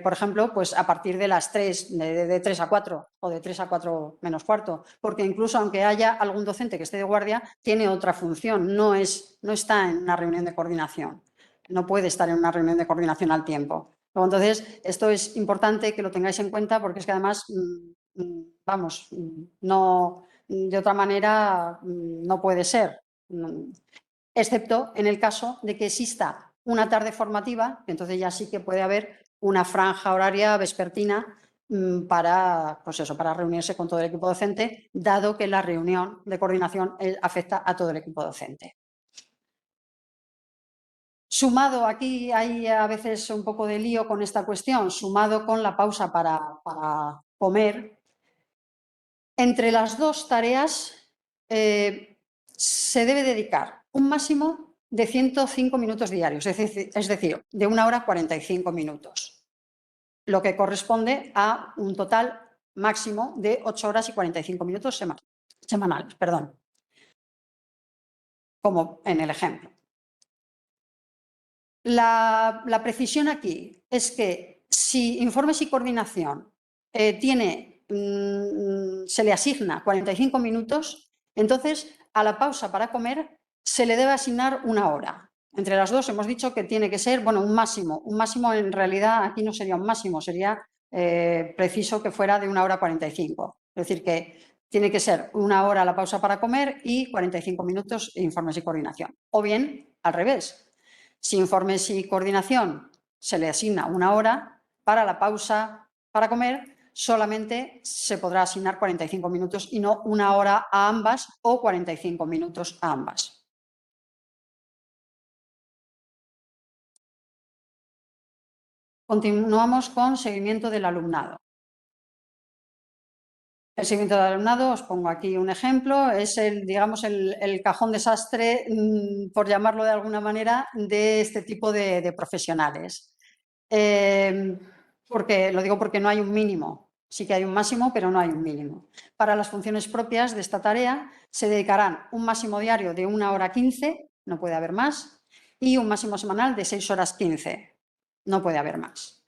por ejemplo, pues a partir de las 3, de 3 a 4 o de 3 a 4 menos cuarto, porque incluso aunque haya algún docente que esté de guardia, tiene otra función, no está en una reunión de coordinación, no puede estar en una reunión de coordinación al tiempo. Entonces, esto es importante que lo tengáis en cuenta porque es que además, vamos, no, de otra manera no puede ser, excepto en el caso de que exista una tarde formativa, entonces ya sí que puede haber una franja horaria vespertina para, pues eso, para reunirse con todo el equipo docente, dado que la reunión de coordinación afecta a todo el equipo docente. Sumado, aquí hay a veces un poco de lío con esta cuestión, sumado con la pausa para comer, entre las dos tareas se debe dedicar un máximo de 105 minutos diarios, es decir, de 1 hora 45 minutos, lo que corresponde a un total máximo de 8 horas y 45 minutos semanales, como en el ejemplo. La precisión aquí es que si informes y coordinación se le asigna 45 minutos, entonces a la pausa para comer se le debe asignar 1 hora. Entre las dos hemos dicho que tiene que ser, bueno, un máximo. Un máximo en realidad aquí no sería un máximo, sería preciso que fuera de 1 hora 45. Es decir, que tiene que ser 1 hora la pausa para comer y 45 minutos informes y coordinación. O bien, al revés. Si informes y coordinación se le asigna 1 hora, para la pausa para comer solamente se podrá asignar 45 minutos y no 1 hora a ambas o 45 minutos a ambas. Continuamos con seguimiento del alumnado. El seguimiento del alumnado, os pongo aquí un ejemplo, es digamos, el cajón desastre, por llamarlo de alguna manera, de este tipo de profesionales. Lo digo porque no hay un mínimo. Sí que hay un máximo, pero no hay un mínimo. Para las funciones propias de esta tarea se dedicarán un máximo diario de 1 hora 15, no puede haber más, y un máximo semanal de 6 horas 15, no puede haber más.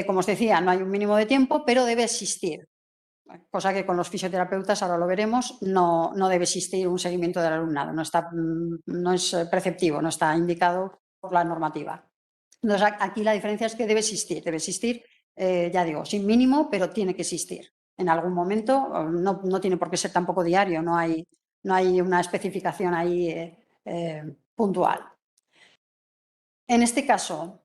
Como os decía, no hay un mínimo de tiempo, pero debe existir. Cosa que con los fisioterapeutas, ahora lo veremos, no debe existir un seguimiento del alumnado, no es preceptivo, no está indicado por la normativa. Entonces, aquí la diferencia es que debe existir, ya digo, sin mínimo, pero tiene que existir. En algún momento, no tiene por qué ser tampoco diario, no hay una especificación ahí puntual. En este caso,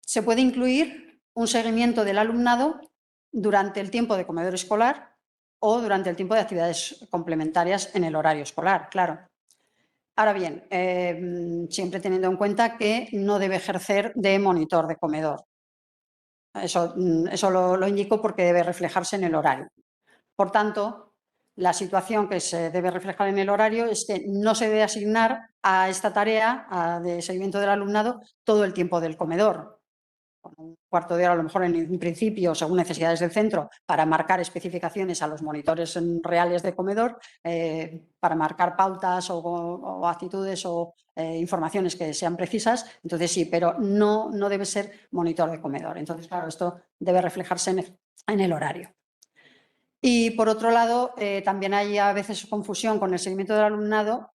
se puede incluir un seguimiento del alumnado durante el tiempo de comedor escolar o durante el tiempo de actividades complementarias en el horario escolar, claro. Ahora bien, siempre teniendo en cuenta que no debe ejercer de monitor de comedor. Eso lo indico porque debe reflejarse en el horario. Por tanto, la situación que se debe reflejar en el horario es que no se debe asignar a esta tarea de seguimiento del alumnado todo el tiempo del comedor. Un cuarto de hora a lo mejor en un principio, según necesidades del centro, para marcar especificaciones a los monitores reales de comedor, para marcar pautas o actitudes o informaciones que sean precisas, entonces sí, pero no debe ser monitor de comedor. Entonces, claro, esto debe reflejarse en el horario. Y por otro lado, también hay a veces confusión con el seguimiento del alumnado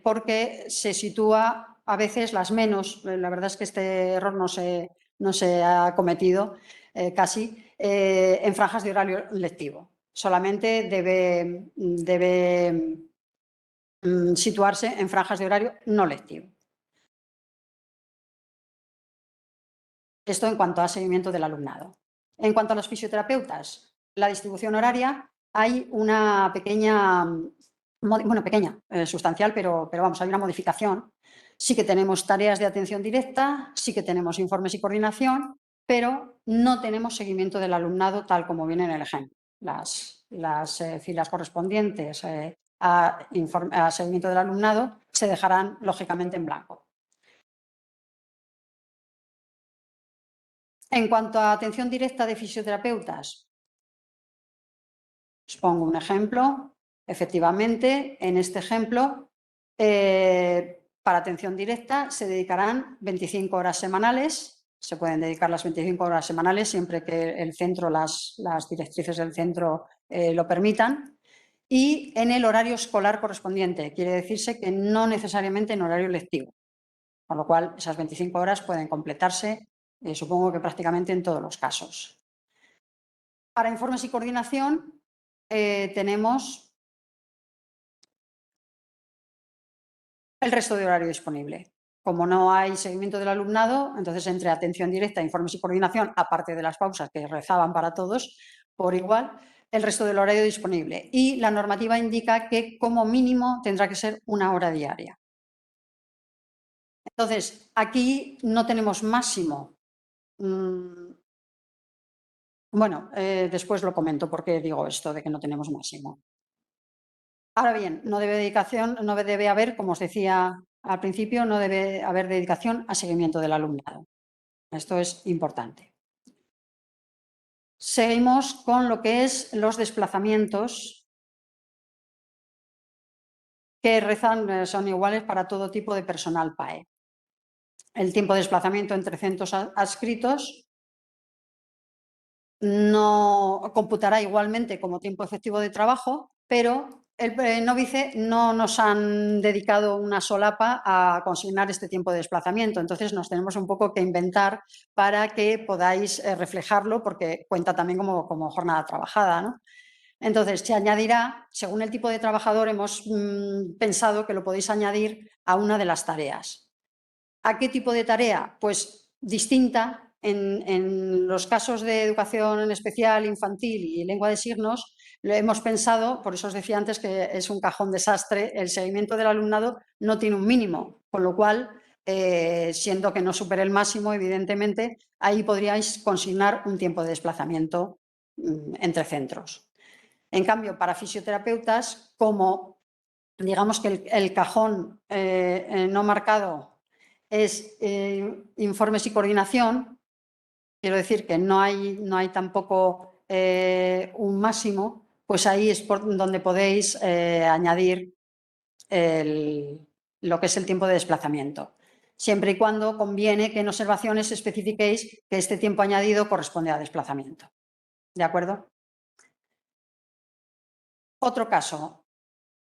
porque se sitúa a veces las menos, la verdad es que este error no se ha cometido casi, en franjas de horario lectivo. Solamente debe situarse en franjas de horario no lectivo. Esto en cuanto a seguimiento del alumnado. En cuanto a los fisioterapeutas, la distribución horaria, hay una pequeña, sustancial, pero vamos, hay una modificación. Sí que tenemos tareas de atención directa, sí que tenemos informes y coordinación, pero no tenemos seguimiento del alumnado tal como viene en el ejemplo. Las filas correspondientes a seguimiento del alumnado se dejarán lógicamente en blanco. En cuanto a atención directa de fisioterapeutas, os pongo un ejemplo. Efectivamente, en este ejemplo, para atención directa se dedicarán 25 horas semanales. Se pueden dedicar las 25 horas semanales siempre que el centro, las directrices del centro lo permitan. Y en el horario escolar correspondiente. Quiere decirse que no necesariamente en horario lectivo. Con lo cual, esas 25 horas pueden completarse, supongo que prácticamente en todos los casos. Para informes y coordinación, tenemos el resto de horario disponible. como no hay seguimiento del alumnado, entonces entre atención directa, informes y coordinación, aparte de las pausas que rezaban para todos por igual, el resto del horario disponible. Y la normativa indica que como mínimo tendrá que ser 1 hora diaria. Entonces, aquí no tenemos máximo. Bueno, después lo comento por qué digo esto de que no tenemos máximo. Ahora bien, no debe haber, como os decía al principio, no debe haber dedicación a seguimiento del alumnado. Esto es importante. Seguimos con lo que es los desplazamientos que son iguales para todo tipo de personal PAE. El tiempo de desplazamiento entre centros adscritos no computará igualmente como tiempo efectivo de trabajo, pero el Nóvice no nos han dedicado una solapa a consignar este tiempo de desplazamiento. Entonces nos tenemos un poco que inventar para que podáis reflejarlo, porque cuenta también como jornada trabajada, ¿no? Entonces se añadirá, según el tipo de trabajador, hemos pensado que lo podéis añadir a una de las tareas. ¿A qué tipo de tarea? Pues distinta. En los casos de educación especial, infantil y lengua de signos, lo hemos pensado, por eso os decía antes que es un cajón desastre, el seguimiento del alumnado no tiene un mínimo, con lo cual, siendo que no supere el máximo, evidentemente, ahí podríais consignar un tiempo de desplazamiento entre centros. En cambio, para fisioterapeutas, como digamos que el cajón no marcado es informes y coordinación, quiero decir que no hay tampoco un máximo, pues ahí es por donde podéis añadir lo que es el tiempo de desplazamiento, siempre y cuando conviene que en observaciones especifiquéis que este tiempo añadido corresponde a desplazamiento. ¿De acuerdo? Otro caso,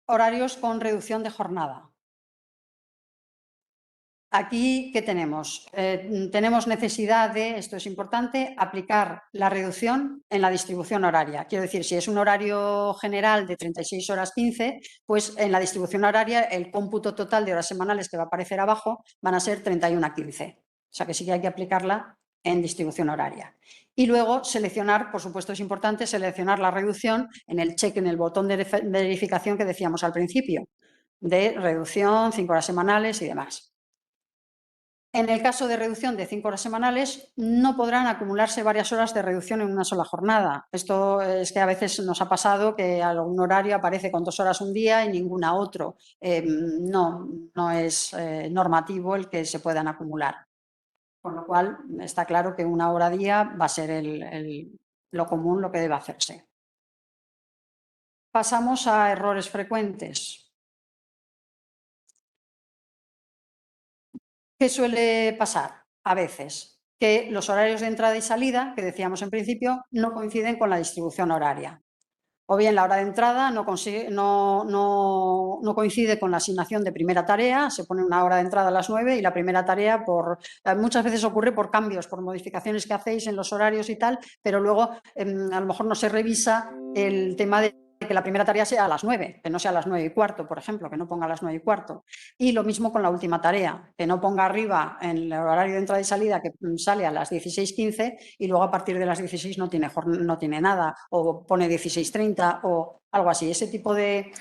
horarios con reducción de jornada. Aquí, ¿qué tenemos? Tenemos necesidad de, esto es importante, aplicar la reducción en la distribución horaria. Quiero decir, si es un horario general de 36 horas 15, pues en la distribución horaria el cómputo total de horas semanales que va a aparecer abajo van a ser 31 a 15. O sea que sí que hay que aplicarla en distribución horaria. Y luego seleccionar, por supuesto es importante, seleccionar la reducción en el check, en el botón de verificación que decíamos al principio, de reducción, 5 horas semanales y demás. En el caso de reducción de 5 horas semanales, no podrán acumularse varias horas de reducción en una sola jornada. Esto es que a veces nos ha pasado que algún horario aparece con 2 horas un día y ninguna otro. No es normativo el que se puedan acumular. Con lo cual, está claro que 1 hora día va a ser lo común, lo que debe hacerse. Pasamos a errores frecuentes. ¿Qué suele pasar? A veces que los horarios de entrada y salida, que decíamos en principio, no coinciden con la distribución horaria. O bien la hora de entrada no coincide con la asignación de primera tarea, se pone una hora de entrada a las 9 y la primera tarea muchas veces ocurre por cambios, por modificaciones que hacéis en los horarios y tal, pero luego a lo mejor no se revisa el tema de que la primera tarea sea a las 9, que no sea a las 9:15, por ejemplo, que no ponga a las 9:15. Y lo mismo con la última tarea, que no ponga arriba en el horario de entrada y salida que sale a las 16:15 y luego a partir de las 16 no tiene nada, o pone 16:30 o algo así. Ese tipo de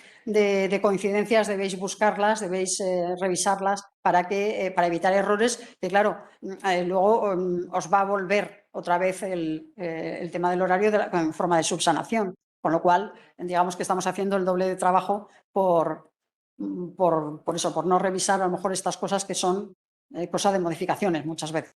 coincidencias debéis buscarlas, debéis revisarlas para evitar errores que, claro, luego os va a volver otra vez el tema del horario en forma de subsanación. Con lo cual, digamos que estamos haciendo el doble de trabajo por eso, por no revisar a lo mejor estas cosas que son cosa de modificaciones muchas veces.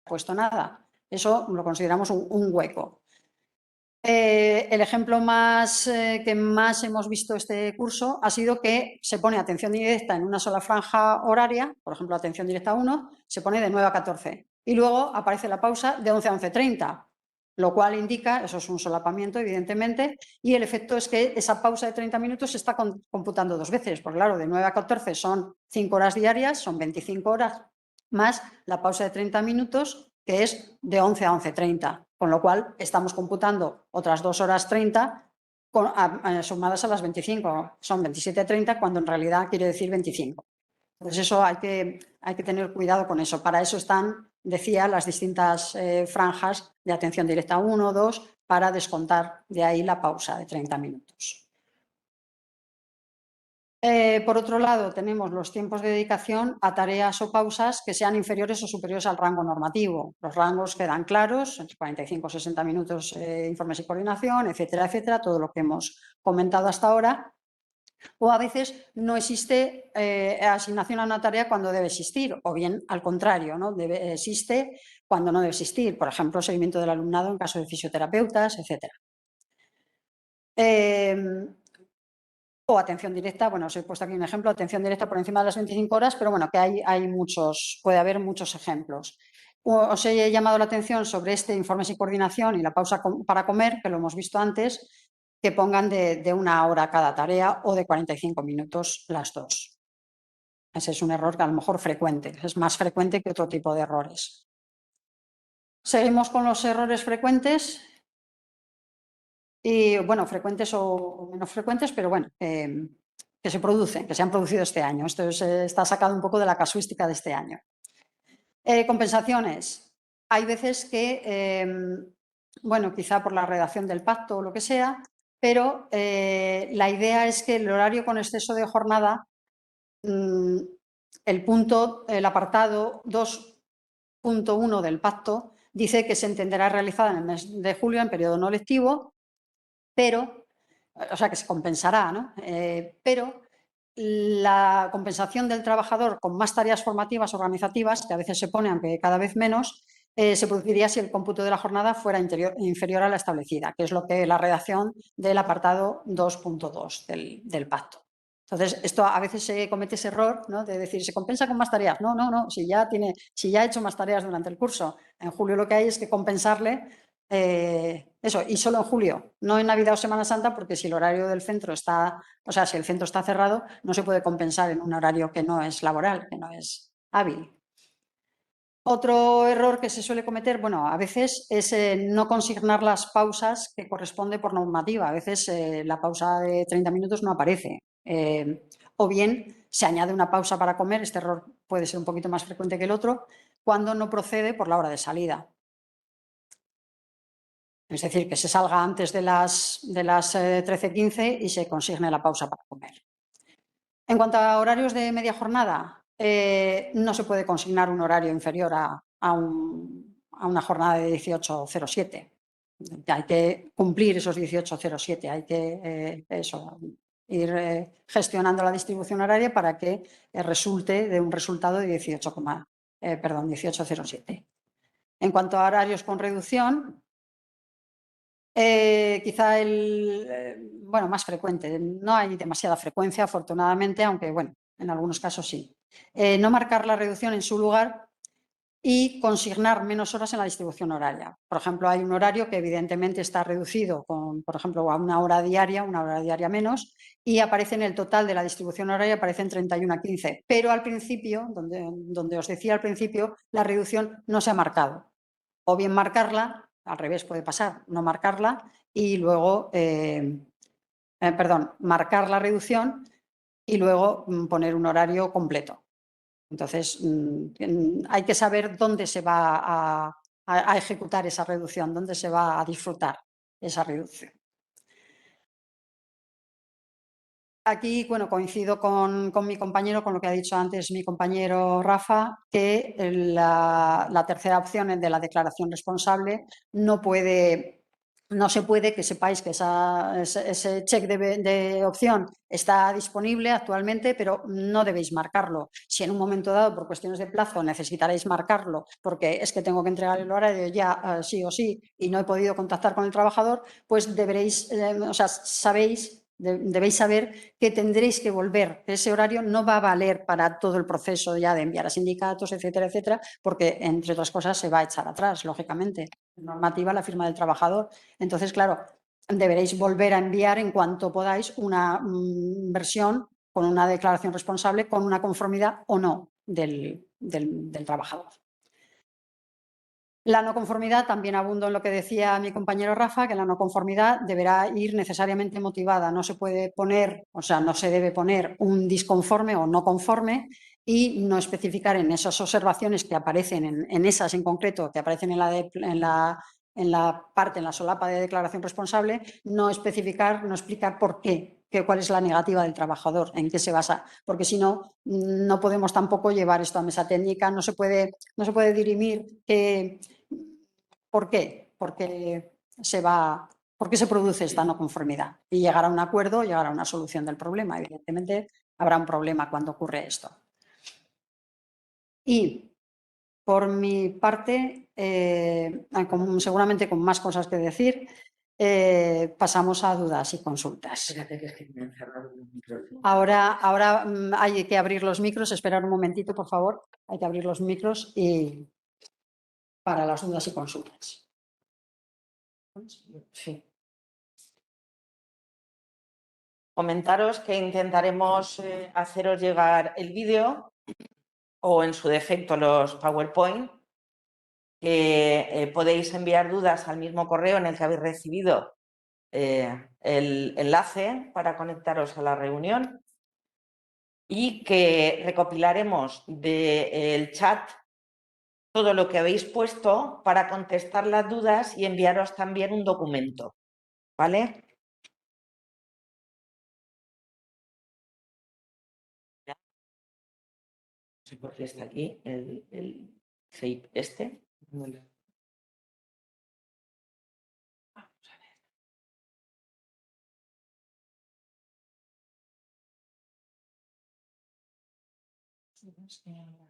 Puesto nada. Eso lo consideramos un hueco. El ejemplo que más hemos visto este curso ha sido que se pone atención directa en una sola franja horaria, por ejemplo, atención directa 1, se pone de 9 a 14 y luego aparece la pausa de 11 a 11:30, lo cual indica, eso es un solapamiento evidentemente, y el efecto es que esa pausa de 30 minutos se está computando 2 veces, porque claro, de 9 a 14 son 5 horas diarias, son 25 horas, más la pausa de 30 minutos, que es de 11 a 11:30, con lo cual estamos computando otras 2 horas 30 sumadas a las 25, son 27:30 cuando en realidad quiere decir 25. Entonces eso hay que tener cuidado con eso. Para eso están, decía, las distintas franjas de atención directa 1, 2, para descontar de ahí la pausa de 30 minutos. Por otro lado, tenemos los tiempos de dedicación a tareas o pausas que sean inferiores o superiores al rango normativo. Los rangos quedan claros, entre 45 y 60 minutos informes y coordinación, etcétera, etcétera, todo lo que hemos comentado hasta ahora. O a veces no existe asignación a una tarea cuando debe existir, o bien al contrario, ¿no? Existe cuando no debe existir. Por ejemplo, seguimiento del alumnado en caso de fisioterapeutas, etcétera. O atención directa, bueno, os he puesto aquí un ejemplo, atención directa por encima de las 25 horas, pero bueno, que hay muchos, puede haber muchos ejemplos. Os he llamado la atención sobre este informes y coordinación y la pausa para comer, que lo hemos visto antes, que pongan de 1 hora cada tarea o de 45 minutos las dos. Ese es un error que a lo mejor frecuente, es más frecuente que otro tipo de errores. Seguimos con los errores frecuentes. Y bueno, frecuentes o menos frecuentes, pero bueno, que se producen, que se han producido este año. Esto está sacado un poco de la casuística de este año. Compensaciones. Hay veces que, bueno, quizá por la redacción del pacto o lo que sea, pero la idea es que el horario con exceso de jornada, el apartado 2.1 del pacto dice que se entenderá realizada en el mes de julio en periodo no lectivo, pero, o sea, que se compensará, ¿no? Pero la compensación del trabajador con más tareas formativas organizativas, que a veces se pone, aunque cada vez menos, se produciría si el cómputo de la jornada fuera inferior a la establecida, que es lo que la redacción del apartado 2.2 del pacto. Entonces, esto a veces se comete ese error, ¿no? De decir, se compensa con más tareas. No, no, no, si ya ha hecho más tareas durante el curso. En julio lo que hay es que compensarle eso, y solo en julio, no en Navidad o Semana Santa, porque si el horario del centro está, o sea, si el centro está cerrado, no se puede compensar en un horario que no es laboral, que no es hábil. Otro error que se suele cometer, bueno, a veces es no consignar las pausas que corresponde por normativa. A veces la pausa de 30 minutos no aparece. O bien se añade una pausa para comer, este error puede ser un poquito más frecuente que el otro, cuando no procede por la hora de salida. Es decir, que se salga antes de las 13:15 y se consigne la pausa para comer. En cuanto a horarios de media jornada, no se puede consignar un horario inferior a una jornada de 18:07. Hay que cumplir esos 18:07, hay que ir gestionando la distribución horaria para que resulte de un resultado de 18:07. En cuanto a horarios con reducción, quizá bueno, más frecuente. No hay demasiada frecuencia, afortunadamente, aunque bueno, en algunos casos sí. No marcar la reducción en su lugar y consignar menos horas en la distribución horaria. Por ejemplo, hay un horario que evidentemente está reducido por ejemplo, a una hora diaria menos, y aparece en el total de la distribución horaria, aparece en 31:15. Pero al principio, donde os decía al principio, la reducción no se ha marcado. O bien marcarla, al revés puede pasar, no marcarla y luego, marcar la reducción y luego poner un horario completo. Entonces, hay que saber dónde se va a ejecutar esa reducción, dónde se va a disfrutar esa reducción. Aquí, bueno, coincido con mi compañero, con lo que ha dicho antes mi compañero Rafa, que la tercera opción de la declaración responsable no puede no se puede, que sepáis que ese check de opción está disponible actualmente, pero no debéis marcarlo. Si en un momento dado, por cuestiones de plazo, necesitaréis marcarlo porque es que tengo que entregar el horario ya sí o sí y no he podido contactar con el trabajador, pues debéis saber que tendréis que volver. Ese horario no va a valer para todo el proceso ya de enviar a sindicatos, etcétera, etcétera, porque, entre otras cosas, se va a echar atrás, lógicamente. Normativa, la firma del trabajador. Entonces, claro, deberéis volver a enviar en cuanto podáis una versión con una declaración responsable, con una conformidad o no del trabajador. La no conformidad, también abundo en lo que decía mi compañero Rafa, que la no conformidad deberá ir necesariamente motivada. No se puede poner, o sea, no se debe poner un disconforme o no conforme y no especificar en esas observaciones que aparecen, en esas en concreto, que aparecen en la solapa de declaración responsable, no especificar, no explicar por qué, cuál es la negativa del trabajador, en qué se basa, porque si no, no podemos tampoco llevar esto a mesa técnica, no se puede dirimir ¿por qué? ¿Por qué se produce esta no conformidad? Y llegar a un acuerdo, llegar a una solución del problema. Evidentemente, habrá un problema cuando ocurre esto. Y por mi parte, seguramente con más cosas que decir, pasamos a dudas y consultas. Ahora hay que abrir los micros. Esperar un momentito, por favor. Hay que abrir los micros y para las dudas y consultas. Sí. Comentaros que intentaremos haceros llegar el vídeo o, en su defecto, los PowerPoint. Podéis enviar dudas al mismo correo en el que habéis recibido el enlace para conectaros a la reunión, y que recopilaremos del chat todo lo que habéis puesto para contestar las dudas y enviaros también un documento, ¿vale? No sé por qué está aquí el shape este. Vamos a ver.